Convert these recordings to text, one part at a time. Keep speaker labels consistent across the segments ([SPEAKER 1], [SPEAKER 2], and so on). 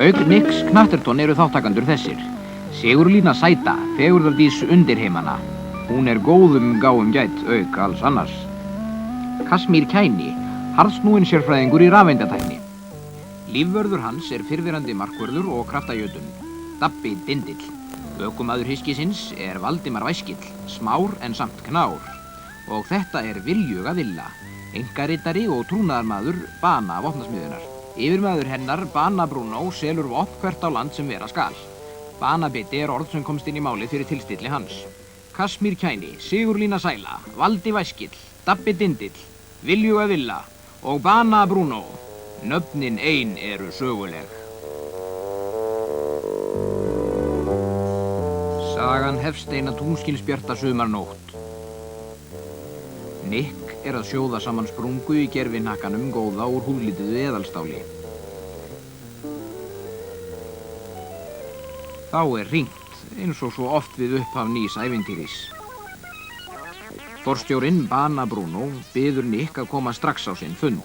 [SPEAKER 1] Auk Nicks Knatterton eru þáttakandur þessir: Sigurlína Sæta, fegurðardís undirheimana. Hún góðum gáum gætt, auk alls annars. Kasmír Kæni, harðsnúinn sérfræðingur í rafeindatækni. Lífvörður hans fyrrverandi markvörður og kraftajötun, Dabbi Dindill. Ökumaður hyskisins Valdimar Væskill, smár en samt knár. Og þetta Viljuga Villa, einkaritari og trúnaðarmaður Bana vopnasmiðjunar. Yfirmaður hennar, Bana Bruno, selur vopn hvert á land sem vera skal. Banabiti orð sem komst inn í málið fyrir tilstilli hans. Kasmír Kæni, Sigurlína Sæla, Valdi Væskill, Dabbi Dindill, Viljuga Villa og Bana Bruno. Nöfnin ein eru söguleg. Sagan hefst eina tunglskinsbjarta sumarnótt. Nick að sjóða saman sprungu í gervihnakkanum góða úr húðlituðu eðalstáli. Þá hringt, eins og svo oft við upphaf nýs ævintýris. Forstjórinn Bana Bruno biður Nick að koma strax á sinn fund.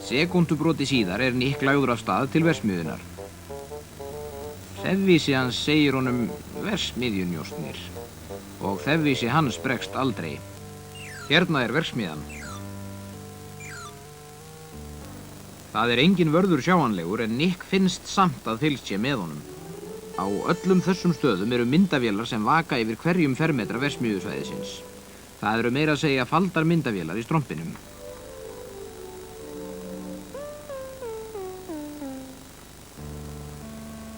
[SPEAKER 1] Sekúndubroti síðar Nick lagður af stað til verksmiðjunnar. Þefvísi hans segir honum verksmiðjunjóstnir og þefvísi hans bregst aldrei. Hérna verksmiðjan. Það engin vörður sjáanlegur en Nick finnst samt að fylgst sé með honum. Á öllum þessum stöðum eru myndavélar sem vaka yfir hverjum fermetra verksmiðjusvæðisins. Það eru meira að segja faldar myndavélar í strompinum.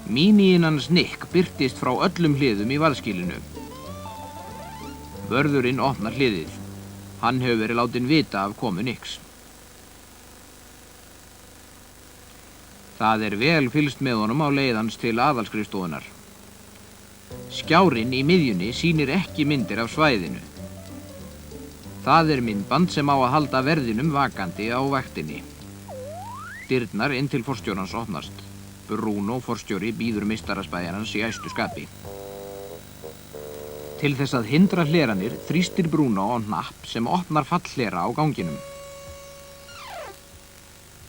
[SPEAKER 1] Míníinn hans Nick birtist frá öllum hliðum í vaðskilinu. Vörðurinn opnar hliðið. Hann hefur verið látinn vita af komu Nicks. Það vel fylgst með honum á leið hans til aðalskrifstofunnar. Skjárinn í miðjunni sýnir ekki myndir af svæðinu. Það myndband sem á að halda verðinum vakandi á vaktinni. Dyrnar inn til forstjórans opnast. Bruno, forstjóri, býður meistaraspæjarans í æstu skapi. Til þess að hindra hleranir þrýstir Bruno á hnapp sem opnar fallhlera á ganginum.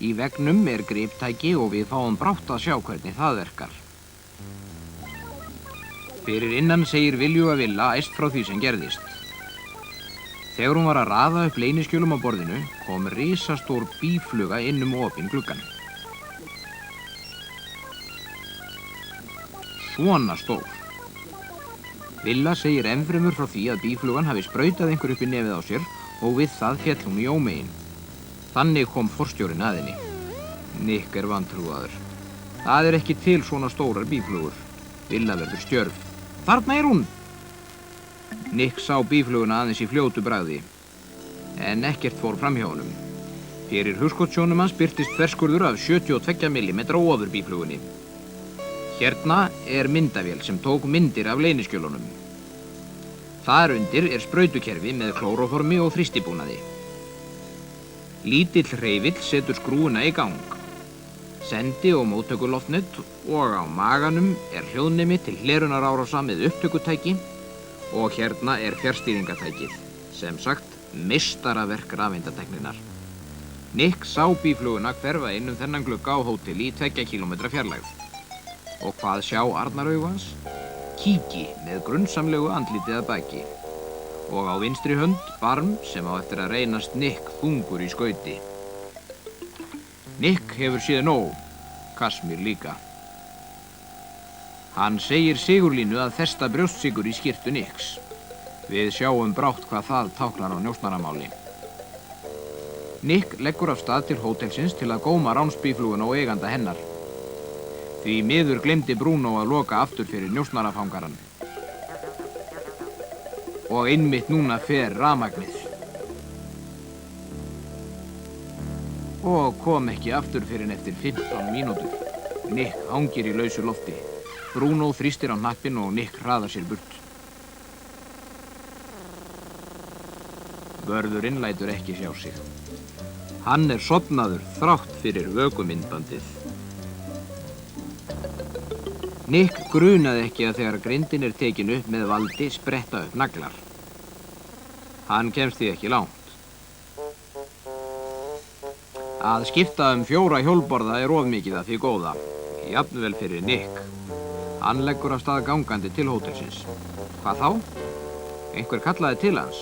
[SPEAKER 1] Í veggnum griptæki og við fáum brátt að sjá hvernig það verkar. Fyrir innan segir Viljuga Villa æst frá því sem gerðist. Þegar hún var að raða upp leyniskjölum á borðinu kom risastór býfluga inn opinn gluggann. Svona stór. Villa segir ennfremur frá því að býflugan hafi sprautað einhver upp í nefið á sér og við það féll hún í ómegin. Þannig kom forstjórinn að henni. Nick vantrúaður. Það ekki til svona stórar býflugur. Villa verður stjörf. Þarna hún! Nick sá býfluguna aðeins í fljótu bragði. En ekkert fór fram hjá honum. Fyrir hugskotssjónum hans birtist þverskurður af 72 mm ofur býflugunni. Hérna myndavél sem tók myndir af leyniskjölunum. Þar undir sprautukerfi með klóróformi og þrýstibúnaði. Lítill hreyfill setur skrúuna í gang. Sendi- og móttökuloftnet og á maganum hljóðnemi til hlerunarárása með upptökutæki og hérna fjarstýringatækið, sem sagt meistaraverk rafeindatækninnar. Nick sá býfluguna hverfa inn þennan glugga á hóteli í 2 km fjarlægð. Og hvað sjá arnaraugu hans? Kíki með grunnsamlegu andlitið að baki. Og á vinstri hönd barm sem á eftir að reynast Nick þungur í skauti. Nick hefur séð nóg, Kasmír líka. Hann segir Sigurlínu að festa brjóstsikur í skyrtu Nicks. Við sjáum brátt hvað það táknar á njósnaramáli. Nick leggur af stað til hótelsins til að góma ránsbýfluguna og eiganda hennar. Því miður gleymdi Bruno að loka aftur fyrir njósnarafangarann. Og einmitt núna fer rafmagnið. Og kom ekki aftur fyrir eftir 15 mínútur. Nick hangir í lausu lofti. Bruno þrýstir á hnappinn og Nick hraðar sér burt. Vörðurinn lætur ekki sjá sig. Hann sofnaður þrátt fyrir vökumyndbandið. Nick grunaði ekki að þegar grindin tekin upp með valdi spretta upp naglar. Hann kemst því ekki langt. Að skipta 4 hjólborða of mikið að því góða, jafnvel fyrir Nick. Hann leggur af stað gangandi til hótelsins. Hvað þá? Einhver kallaði til hans.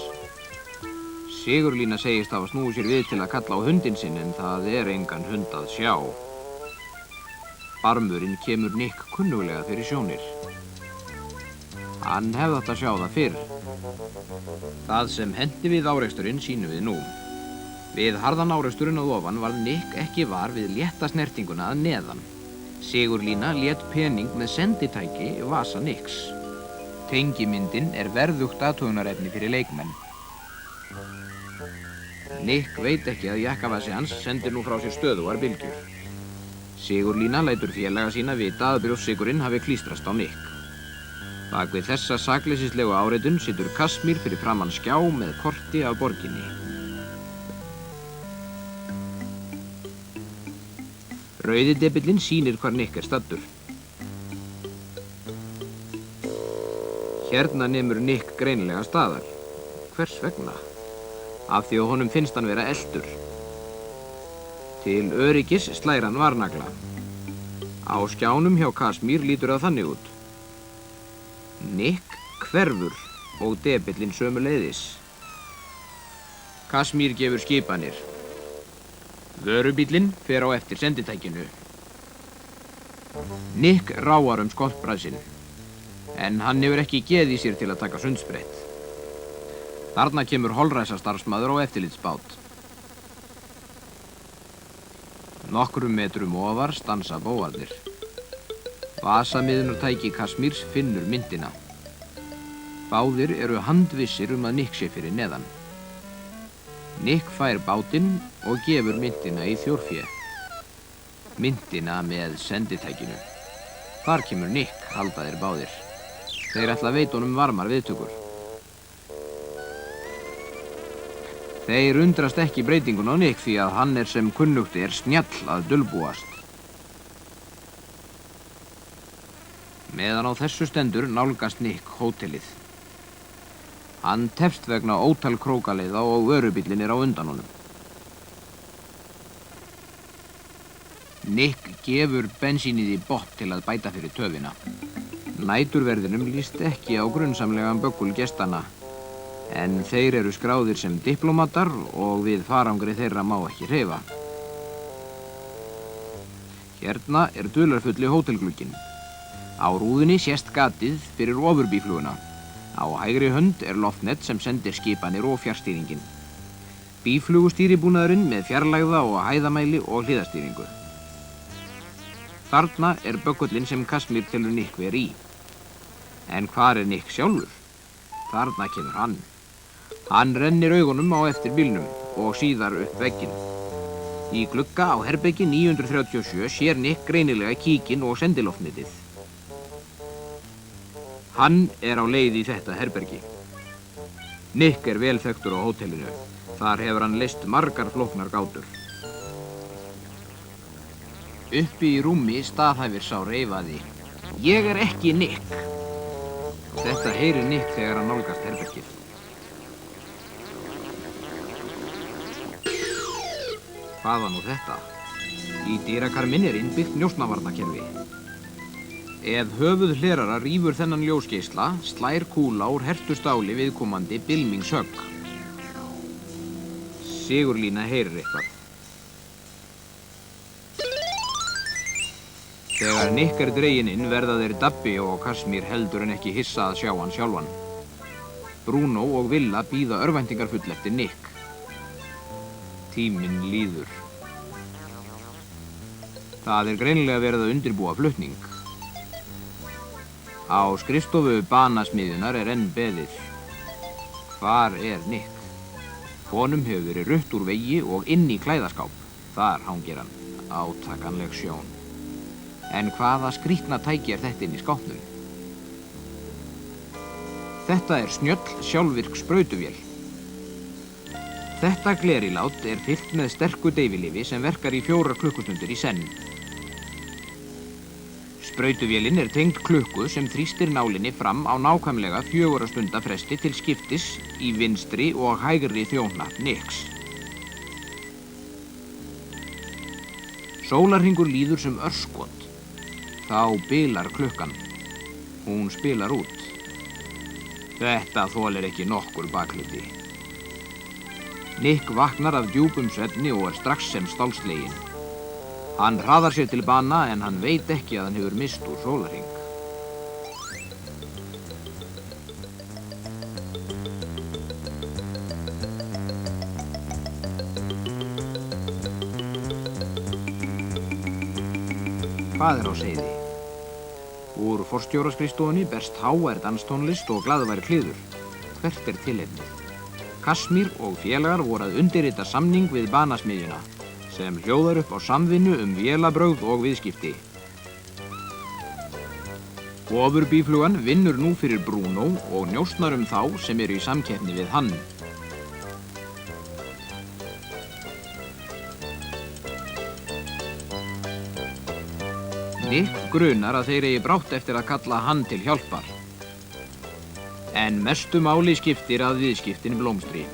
[SPEAKER 1] Sigurlína segist hafa snúið sér við til að kalla á hundinn sinn en það engan hund að sjá. Barmurinn kemur Nick kunnuglega fyrir sjónir. Hann hefði átt að sjá það fyrr. Það sem henti við áreksturinn sýnum við nú. Við harðan áreksturinn að ofan varð Nick ekki var við létta snertinguna að neðan. Sigurlína lét pening með senditæki vasa Nicks. Tengimyndin verðugt athugunarefni fyrir leikmenn. Nick veit ekki að jakkavasi hans sendir nú frá sér stöðugar bylgjur. Sigurlína lætur félaga sína vita að brjóstsykurinn hafi klístrast á Nick. Bak við þessa sakleysislegu áreitun situr Kasmír fyrir framan skjá með korti af borginni. Rauði debillinn sýnir hvar Nick staddur. Hérna nemur Nick greinilega staðar. Hvers vegna? Af því að honum finnst hann vera eltur. Til öryggis slær hann varnagla. Á skjánum hjá Kasmír lítur það þannig út. Nick hverfur og debillinn sömuleiðis. Kasmír gefur skipanir. Vörubíllinn fer á eftir senditækinu. Nick ráar skottbrasinn, en hann hefur ekki geð í sér til að taka sundsprett. Þarna kemur holræsastarfsmaður á eftirlitsbát. Nokkrum metrum ofar stansa bóarnir. Vasamiðunartæki Kasmírs finnur myndina. Báðir eru handvissir að Nick sé fyrir neðan. Nick fær bátinn og gefur myndina í þjórfé. Myndina með senditækinu. Þar kemur Nick, halda þeir báðir. Þeir ætla að veita honum varmar viðtökur. Þeir undrast ekki breytingun á Nick því að hann sem kunnugt snjall að dulbúast. Meðan á þessu stendur nálgast Nick hótelið. Hann tefst vegna ótal krókaleiða og vörubíllinn á undan honum. Nick gefur bensínið í botn til að bæta fyrir töfina. Næturverðinum líst ekki á grunnsamlegan böggul gestanna, en þeir eru skráðir sem diplómatar og við farangri þeirra má ekki hreyfa. Hérna dularfulli hótelglugginn. Á rúðunni sést gatið fyrir ofurbífluguna. Á hægri hönd loftnet sem sendir skipanir og fjarstýringin. Bíflugustýribúnaðurinn með fjarlægða og hæðamæli og hliðastýringu. Þarna böggullinn sem Kasmír telur Nick vera í. En hvar Nick sjálfur? Þarna kemur hann. Hann rennir augunum á eftir bílnum og síðar upp vegginn. Í glugga á herbeggi 937 sér Nick greinilega kíkinn og sendiloftnetið. Hann á leið í þetta herbergi. Nick vel þekktur á hótelinu. Þar hefur hann leyst margar flóknar gátur. Uppi í rúmi staðhæfir sá reifaði. Ég ekki Nick. Þetta heyrir Nick þegar hann nálgast herbergið. Hvað var nú þetta? Í dyrakarminn innbyggt njósnavarnakerfi. Ef höfuð hlerara rífur þennan ljósgeisla, slær kúla úr hertu stáli viðkomandi bylmingshögg. Sigurlína heyrir eitthvað. Þegar Nick dreginn inn verða þeir Dabbi og Kasmír heldur en ekki hissa að sjá hann sjálfan. Bruno og Villa bíða örvæntingarfull eftir Nick. Tíminn líður. Það greinilega verið að undirbúa flutning. Á skrifstofu banasmiðjunar enn beðið. Hvar Nick? Honum hefur verið rutt úr vegi og inn í klæðaskáp. Þar hangir hann, átakanleg sjón. En hvaða skrýtna tæki þetta inn í skápnum? Þetta snjöll sjálfvirk sprautuvél. Þetta glerilát fyllt með sterku deyfilyfi sem verkar í 4 klukkustundir í senn. Sprautuvélin tengd klukku sem þrýstir nálinni fram á nákvæmlega 4 stunda fresti til skiptis í vinstri og hægri þjóhnapp Nicks. Sólarhringur líður sem örskot. Þá bilar klukkan. Hún spilar út. Þetta þolir ekki nokkur bakluti. Nick vaknar af djúpum svefni og strax sem stálsleginn. Hann hraðar sér til bana en hann veit ekki að hann hefur misst úr sólarhring. Hvað á seyði? Úr forstjóraskrifstofunni berst hávær danstónlist og glaðvær kliður. Hvert tilefnið? Kashmir og félagar voru að undirrita samning við banasmiðjuna, sem hljóðar upp á samvinnu vélabrögð og viðskipti. Ofurbýflugan vinnur nú fyrir Bruno og njósnar þá sem eru í samkeppni við hann. Nick grunar að þeir eigi brátt eftir að kalla hann til hjálpar. En mestu máli skiptir að viðskiptin blómstri.